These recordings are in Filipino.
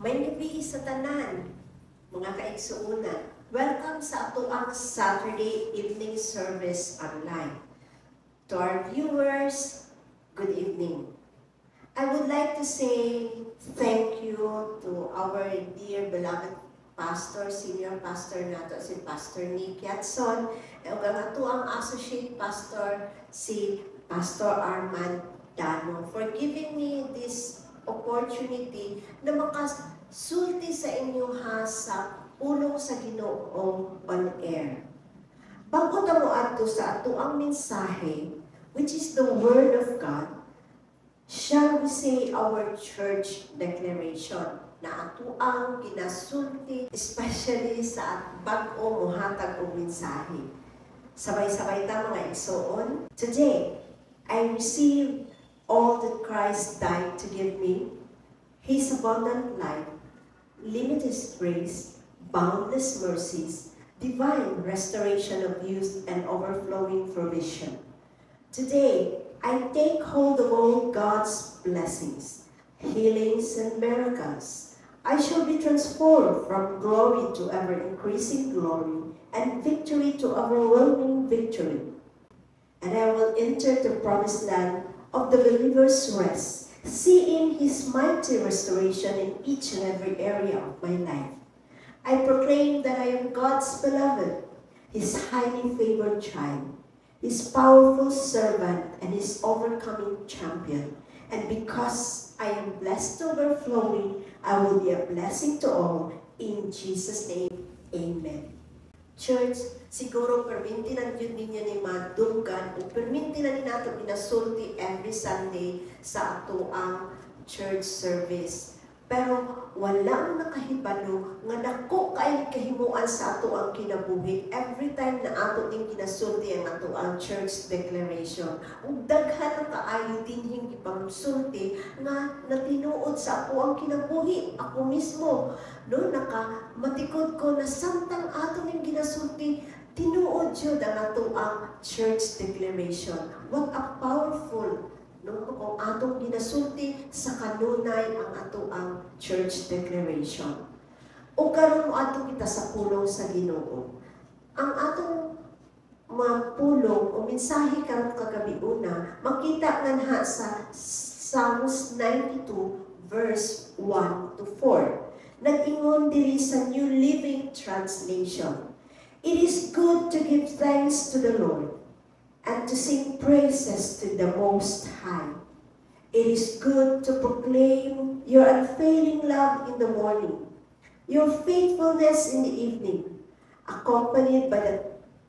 May gabi sa tanan, mga kaigsuunan. Welcome sa atuang Saturday evening service online. To our viewers, good evening. I would like to say thank you to our dear beloved pastor, senior pastor nato si Pastor Nick Yatson, e ug ang atuang associate pastor si Pastor Armand Dano for giving me this opportunity na makasulti sa inyo sa pulong sa Ginoo on air. Bago ta mo adto sa atuang mensahe, which is the Word of God, shall we say our church declaration na atuang ginasulti, especially sa bag-o mohatag og mensahe. Sabay-sabay ta mga igsoon. Today, I receive all that Christ died to give me, His abundant life, limitless grace, boundless mercies, divine restoration of youth, and overflowing provision. Today, I take hold of all God's blessings, healings, and miracles. I shall be transformed from glory to ever-increasing glory, and victory to overwhelming victory. And I will enter the promised land of the believer's rest, seeing His mighty restoration in each and every area of my life. I proclaim that I am God's beloved, His highly favored child, His powerful servant, and His overcoming champion. And because I am blessed to overflowing, I will be a blessing to all. In Jesus' name, amen. Church, siguro perminti na yun ninyo ni madunggan o perminti na nato ginasulti every Sunday sa ato ang church service. Pero wala nakahibalo nga dako kay kahimuan sa ato ang kinabuhi every time na ato din ginasulti ang ato ang church declaration. Ug daghan ang kaayo dinhing ipangsulti nga natinuod sa ato ang kinabuhi. Ako mismo no matikod ko na samtang ato ning ginasulti tinuod jud ang ato ang church declaration. What a powerful kung atong ginasulti sa kanunay ang ato ang church declaration. O karon mo ato kita sa pulong sa Ginoo. Ang atong mapulong o mensahe karon kagabi una, makita nganha sa Psalms 92 verse 1 to 4. Nag-ingon diri sa New Living Translation. It is good to give thanks to the Lord and to sing praises to the Most High. It is good to proclaim your unfailing love in the morning, your faithfulness in the evening, accompanied by the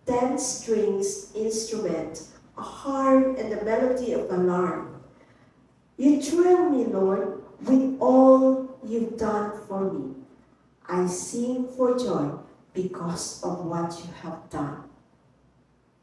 10 strings instrument, a harp, and the melody of alarm. You thrill me, Lord, with all you've done for me. I sing for joy because of what you have done.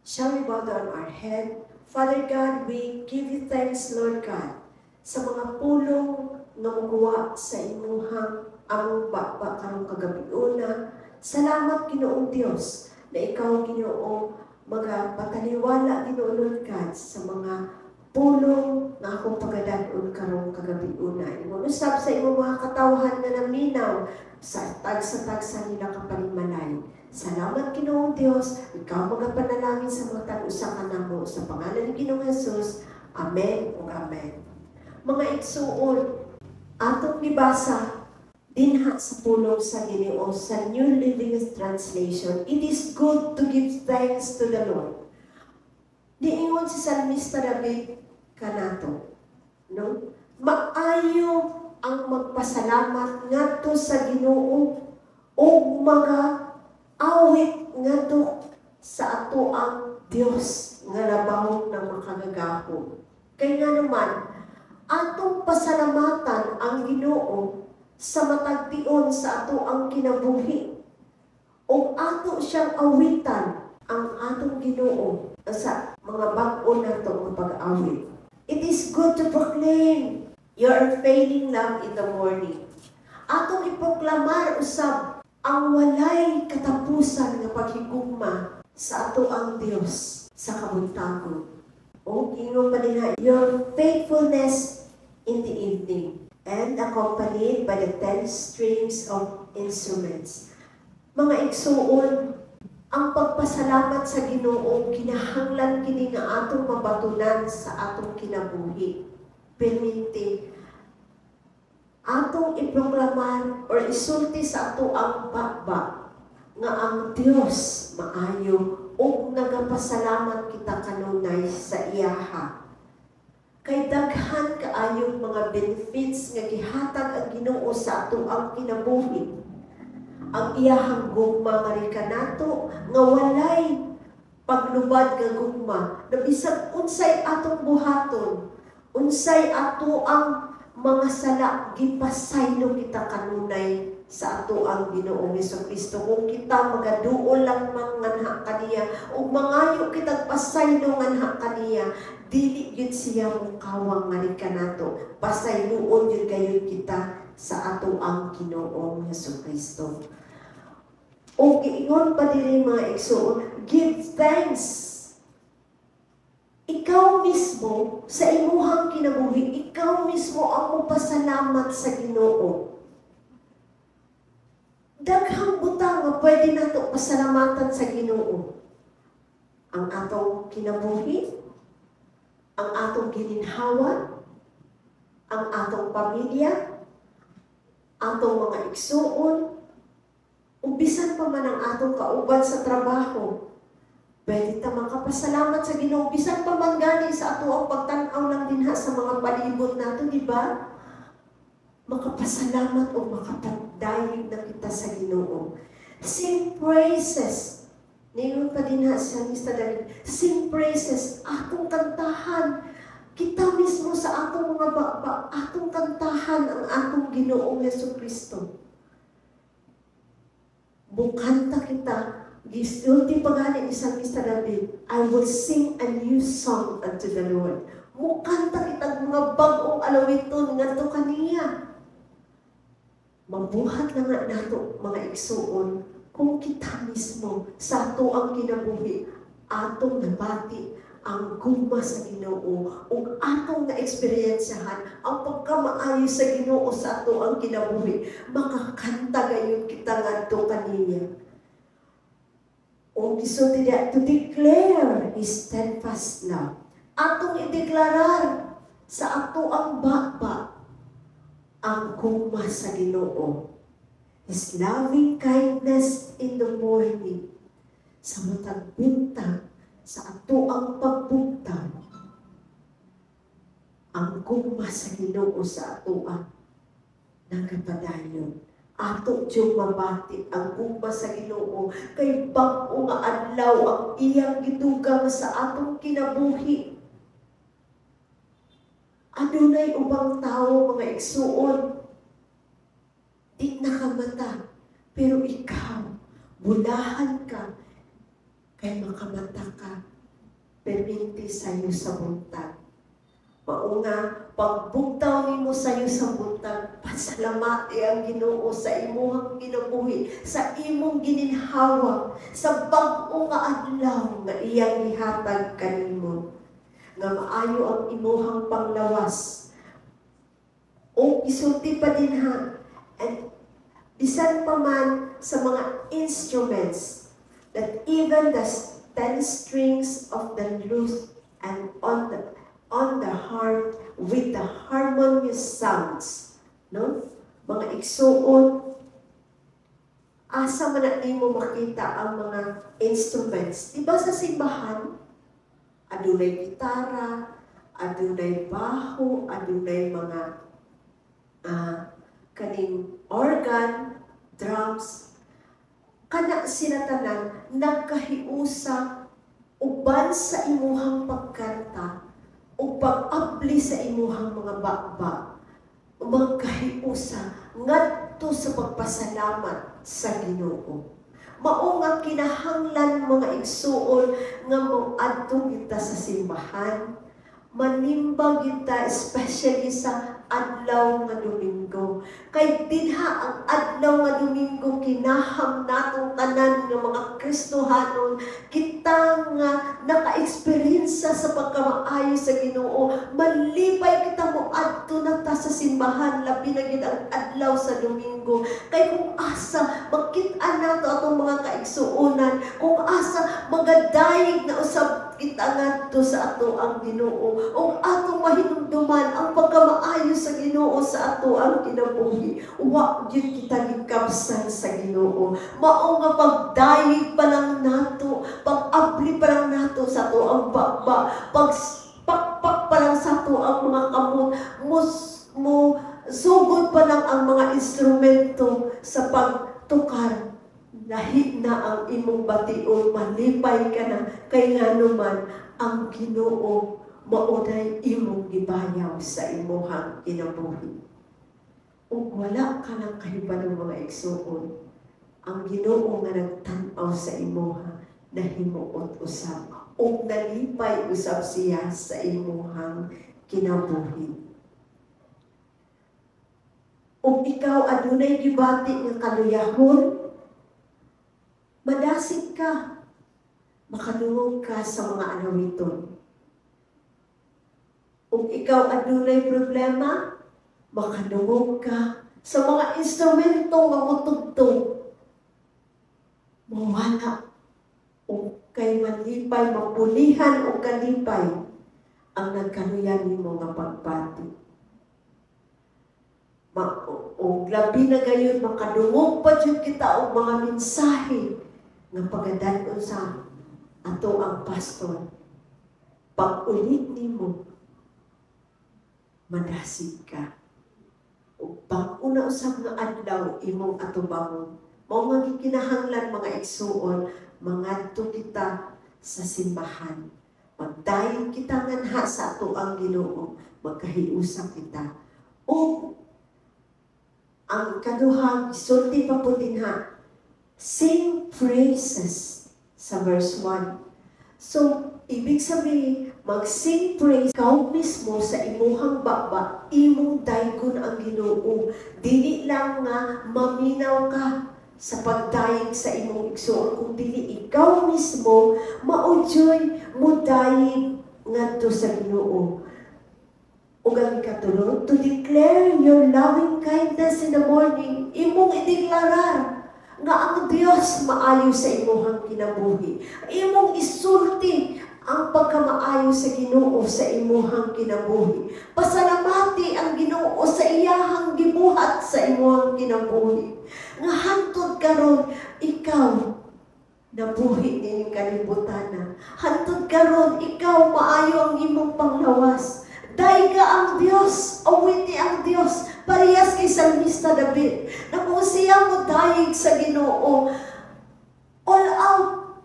Shall we bow down our head? Father God, we give you thanks, Lord God, sa mga pulong na magawa sa imuhang among baba karong kagabi una. Salamat, Ginoong Dios, na ikaw, Ginoo, magpataliwala, Ginoo Lord God, sa mga pulong na akong pagadanon karong kagabi una. Imunusab sa imong mga katawhan na naminaw sa tagsa nila kapalimalay. Salamat, Ginoong Diyos. Ikaw magapanalangin sa mga tag-usa ka namo sa pangalan ni Ginoong Jesus. Amen o amen. Mga igsuon, atong gibasa dinha sa pulong sa Ginoo sa New Living Translation. It is good to give thanks to the Lord. Diingon si Salmista David kanato, no? Maayo ang magpasalamat ngadto sa Ginoo o mga awit ngadto sa ato ang Dios nga labaw ng makagagahom. Kaya nga naman, atong pasalamatan ang Ginoo sa matagtion sa ato ang kinabuhi. O ato siyang awitan ang atong Ginoo sa mga bag-o nato nga pag-awit. It is good to proclaim your unfailing love in the morning. Atong ipoklamar usab ang walay katapusan nga paghigugma sa ato ang Dios sa kabuntagon. O gingon pa din your faithfulness in the evening. and accompanied by the 10 strings of instruments. Mga igsuon, ang pagpasalamat sa Ginoo kinahanglan kini nga atong mabatunan sa atong kinabuhi. Perminti atong iproklamar or isulti sa ato ang bakba nga ang Dios maayo ug nagapasalamat kita kanunay sa iyaha. Kay daghan kaayong mga benefits nga gihatag ang Ginoo sa ato ang kinabuhi. Ang iyahang gugma nga kanato nga walay paglubad nga gugma na bisag unsay atong buhaton, unsay ato ang mga sala gipasaylo kita kanunay sa ato ang Ginoong Hesukristo. Kung kita magaduol lang manganha kaniya o mangayo kitag pasaylo nganha kaniya, dili gyud siya mukawang nga nato. Pasayloon gyud gayud kita sa ato ang Ginoong Hesukristo. O giingon pa diri mga igsoon, give thanks. Ikaw mismo, sa imuhang kinabuhi, ikaw mismo ang mupasalamat sa Ginoo. Daghang butang nga pwede nato pasalamatan sa Ginoo. Ang atong kinabuhi, ang atong gininhawa, ang atong pamilya, atong mga igsuon, bisan pa man ang atong kauban sa trabaho. Pwede ta makapasalamat sa Ginoo bisan pa man gani sa ato ang pagtan-aw lang dinha sa mga palibot nato, di ba? Makapasalamat o makapagdayeg na kita sa Ginoo. Sing praises. Ningon pa dinha sa Mr. David. Sing praises. Atong kantahan. Kita mismo sa atong mga atong kantahan ang atong Ginoong Hesukristo. Bukanta kita. Gisulti pagani isang Mr. David, I will sing a new song unto the Lord. Mukanta kita mga bagong alawiton ngadto kaniya. Mabuhat na nga nato mga igsuon kung kita mismo sa ato ang kinabuhi, atong nabati ang gugma sa Ginoo ug atong na-eksperyensyahan ang pagkamaayo sa Ginoo sa ato ang kinabuhi, makakanta gayud kita ngadto kaniya. O gisulti diya, to declare His steadfast love. Atong ideklarar sa ato ang bakba ang gugma sa Ginoo. His loving kindness in the morning. Sa matag buntag, sa ato ang pagbugtang, ang gugma sa Ginoo sa ato ang nagapadayon. Ato diyong mabati ang gugma sa Ginoo kay bag-o nga adlaw ang iyang gidugang sa atong kinabuhi. Adunay ubang tao mga igsuon, di nakamata, pero ikaw, bulahan ka, kay makamata ka, perminti sa'yo sa buntag. Maunga, pagbugtaw nimo sa'yo sa buntag, pasalamati ang Ginoo sa imuhang kinabuhi, sa imong gininhawa, sa bag-o nga adlaw nga iyang ihatag kanimo. Nga maayo ang imuhang panglawas. O isulti pa din ha, and bisan pa man sa mga instruments, that even the 10 strings of the lute and on the harp with the harmonious sounds, no? Mga igsuon, asa man na nimo makita ang mga instruments. Diba sa simbahan, adunay gitara, adunay baho, adunay mga kaning organ, drums. Kana sila tanan nagkahiusa uban sa imuhang pagkanta o pag-apli sa imuhang mga bakba, magkahiusa ngadto sa pagpasalamat sa Ginoo. Mao nga kinahanglan mga igsuon nga moadto kita sa simbahan, manimba kita especially sa adlaw nga Domingo. Kay dinha ang adlaw nga Domingo kinahang natong tanan nga mga Kristohanon kita nga naka-eksperyensya sa pagkamaayo sa Ginoo. Malipay kita mo adto na ta sa simbahan labi na gid ang adlaw sa Domingo. Kay kung asa makit-an nato atong mga kaigsuonan, kung asa magadayeg na usab kita ngadto sa ato ang Ginoo, o atong mahinumduman ang pagkamaayo sa Ginoo sa ato ang kinabuhi. Wa gyud kita gikapsan sa Ginoo. Mao nga pagdayeg pa lang nato, pag-abli pa lang nato sa ato ang baba, pagpakpak pa lang sa ato ang mga kamot, mo sugod pa lang ang mga instrumento sa pagtukar. Lahi na ang imong bation, malipay ka na, kay nga naman ang Ginoo maunay imong gibayaw sa imong kinabuhi. Ug wala ka ng kahibalang mga igsuon, ang Ginoo nga nagtan-aw sa imoha nahimuot usab ug nalipay usab siya sa imong kinabuhi. Ug ikaw adunay gibati nga kaluyahon, madasig ka, makadungog ka sa mga anawiton. Kung ikaw adunay problema, makadungog ka sa mga instrumentong mamutugtog. Mawala o kay malipay, mapulihan o kalipay ang nagkanuyan ni mga pagbati. O labi na gayon, makadungog pa dyan kita o mga mensahe nga pagadanon sa ato ang pastor. Pag-ulit nimo, madasig ka. O pag-una usab nga adlaw, imong atubangon. Mao nga gikinahanglan mga igsuon, mangadto kita sa simbahan. Pagdayon kita nganha sa ato ang Ginoo, magkahiusa kita. O ang ikaduha, gisulti pa po din ha, sing praises sa verse 1. So, ibig sabihin, mag-sing praise ikaw mismo sa imuhang baba, imong daygon ang Ginoo. Dili lang nga maminaw ka sa pagdayeg sa imong igsuon, kung dili ikaw mismo maudyoy mo dayeg ngadto sa Ginoo. Ug ang ikatulog, to declare your loving kindness in the morning, imong ideklarar nga ang Dios maayo sa imong kinabuhi. Imong isulti ang pagkamaayo sa Ginoo sa imong kinabuhi. Pasalamati ang Ginoo sa iyahang gibuhat sa imong kinabuhi. Nga hantod karon ikaw nabuhi ning kalibutan. Hantod karon ikaw maayo ang imong panglawas. Dayga ang Dios, awiti ang Dios, parehas kay Salmista David, na kung siya mo dayeg sa Ginoo, all out,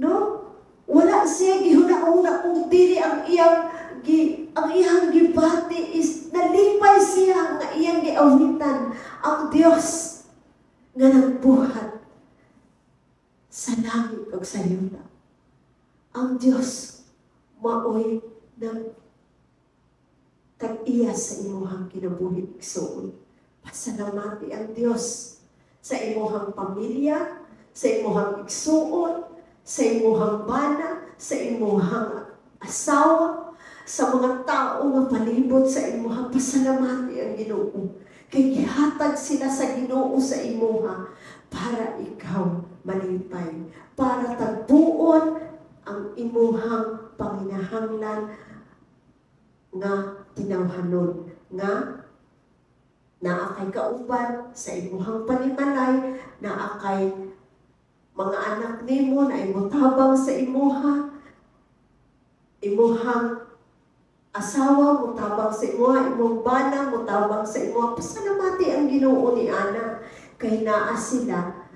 no? Wala siya gihuna-una kung dili ang iyang gibati is nalipay siya nga iyang giawitan ang Dios nga nagbuhat sa langit ug sa yuta. Ang Dios maoy ng tag-iya sa imuhang kinabuhi igsuon. Pasalamati ang Dios sa imuhang pamilya, sa imuhang igsuon, sa imuhang bana, sa imuhang asawa, sa mga tao nga palibot sa imuhang. Pasalamati ang Ginoo. Kay gihatag sila sa Ginoo sa imuha para ikaw malipay, para tagbuon ang imuhang panginahanglan nga tinawhanon, nga naakay kauban sa imuhang panimalay, naakay mga anak nimo na imutabang sa imuhang asawa, mutabang sa imuha, imong bana, mutabang sa imuha. Pasalamati ang Ginoo ni Ana, kay naa sila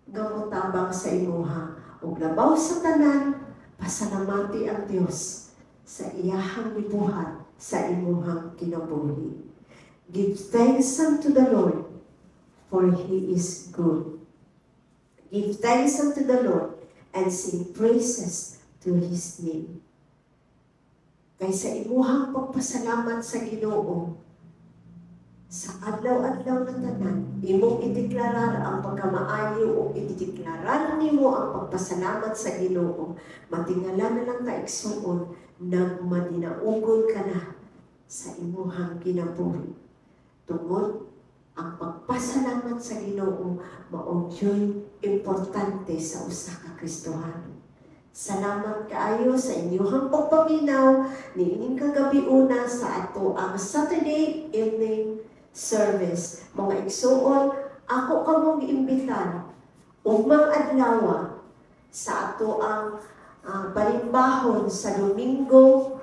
nga mutabang sa imuha. Ug labaw sa tanan, pasalamati ang Dios sa iyahang gibuhat sa imuhang kinabuhi. Give thanks unto the Lord, for He is good. Give thanks unto the Lord, and sing praises to His name. Kay sa imuhang pagpasalamat sa Ginoo, sa adlaw-adlaw na tanan, imong ideklarar ang pagkamaayo o ideklarar nimo ang pagpasalamat sa Ginoo, matingala na lang kaigsuon, nagmadinaugol ka na sa imuhang kinabuhi. Tungod ang pagpasalamat sa Ginoo mao gyud importante sa usa ka Kristohano. Salamat kaayo sa inyong pagpaminaw niining kagabi-una sa ato ang Saturday evening service. Mga igsuon, ako kamong giimbitan ugmang adlaw sa ato ang panimbahon sa Domingo,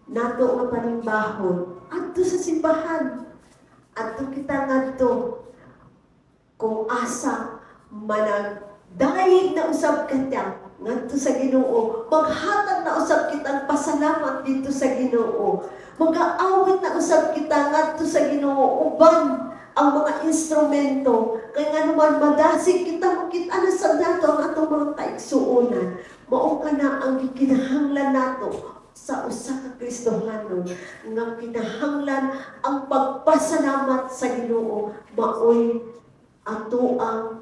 nato nga panimbahon adto sa simbahan. Adto kita ngadto kung asa managdayeg na usab kita ngadto sa Ginoo, maghatag na usab kitang pasalamat dito sa Ginoo, mag-aawit na usab kita ngadto sa Ginoo uban ang mga instrumento kay nganuman madasig kita makita na sa dato ang atong mga kaigsuonan. Mao kana ang gikinahanglan nato sa usa ka Kristohano nga kinahanglan ang pagpasalamat sa Ginoo maoy ato ang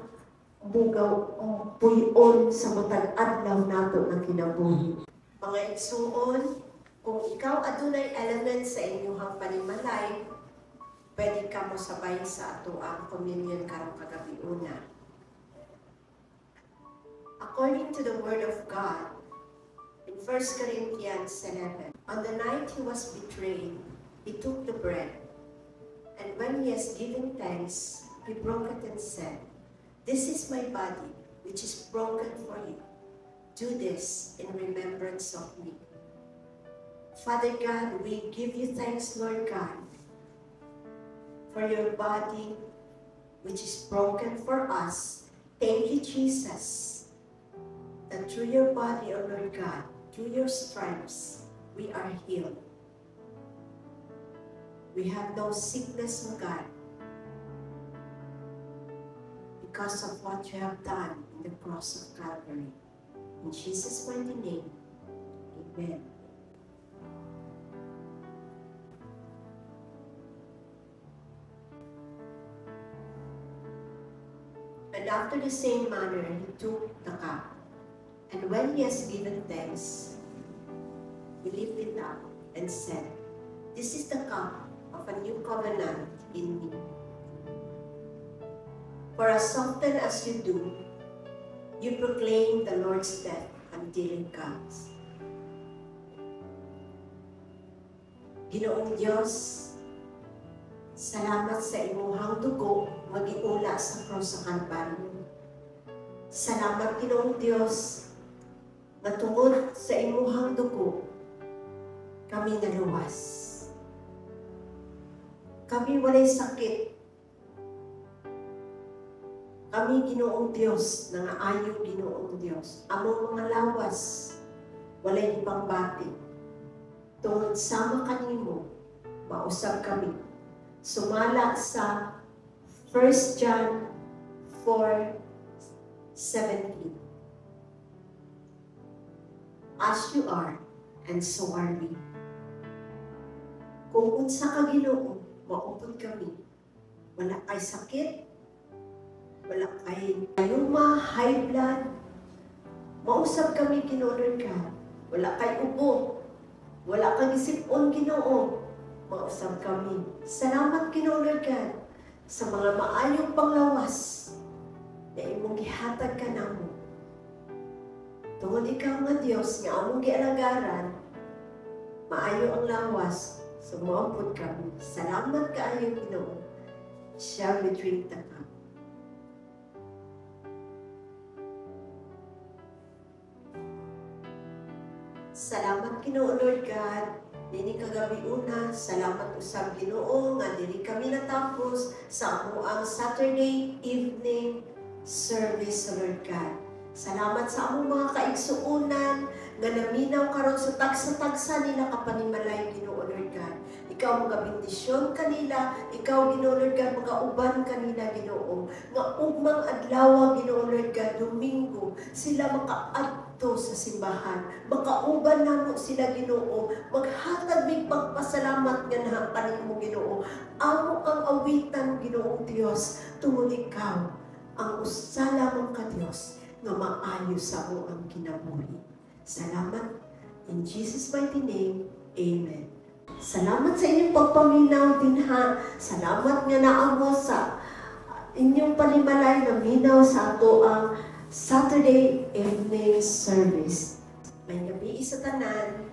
bugaw o puyon sa matag adlaw nato na kinabuhi. Mga igsuon, kung ikaw adunay element sa inyong panimalay, pwede ka mo sabay sa ato ang communion karong kagabi-una. According to the Word of God, in 1 Corinthians 11, on the night he was betrayed, he took the bread, and when he has given thanks, he broke it and said, "This is my body, which is broken for you. Do this in remembrance of me." Father God, we give you thanks, Lord God, for your body, which is broken for us. Thank you, Jesus, that through your body, O Lord God, through your stripes, we are healed. We have no sickness, O God, because of what you have done in the cross of Calvary. In Jesus' mighty name, amen. And after the same manner, he took the cup, and when he has given thanks, he lifted it up and said, "This is the cup of a new covenant in me. For as often as you do, you proclaim the Lord's death until He comes." Ginoong Diyos, salamat sa imuhang dugo magiula sa cross sa Kalbaryo. Salamat, Ginoong Diyos, na tungod sa imuhang dugo, kami naluwas. Kami walay sakit. Kami, Ginoong Diyos, nangaayo, Ginoong Diyos, among mga lawas, walay ipangbati. Tungod sama kanimo, mausap kami. Sumala sa 1 John 4:17. As you are, and so are we. Kung unsa ka, Ginoo, maupod kami. Wala kay sakit, wala kay ayuma, high blood. Mausap kami, Ginoo ka. Wala kay ubo. Wala kang isipon, Ginoo. Mausap kami. Salamat, Ginoo ka, sa mga maayong panglawas na imong gihatag ka namo. Tungod ikaw nga Diyos nga among gialagaran, maayo ang lawas, sumuapod kami. Salamat kaayo, Ginoo. Shall we drink the cup? Salamat, Ginoo Lord God. Dini kagabi-una, salamat usab Ginoo nga dili kami natapos sa amuang Saturday evening service, Lord God. Salamat sa among mga kaigsuonan nga naminaw karon sa tagsa-tagsa nila kapanimalay, Ginoo Lord God. Ikaw magabindisyon kanila, ikaw Ginoo Lord God magauban kanila, Ginoo. Nga ugmang adlaw, Ginoo Lord God, Domingo, sila makaad adto sa simbahan. Makauban namo sila Ginoo, maghatag mig pagpasalamat nga na kanimo Ginoo. Amo ang awitan Ginoo Dios tungod ikaw ang usa lamang ka Dios nga maayo sa ang kinabuhi. Salamat in Jesus mighty name. Amen. Salamat sa inyong pagpaminaw din ha. Salamat nga naamo sa inyong palimalay na minaw sa ato ang Saturday evening service. May gabi sa tanan.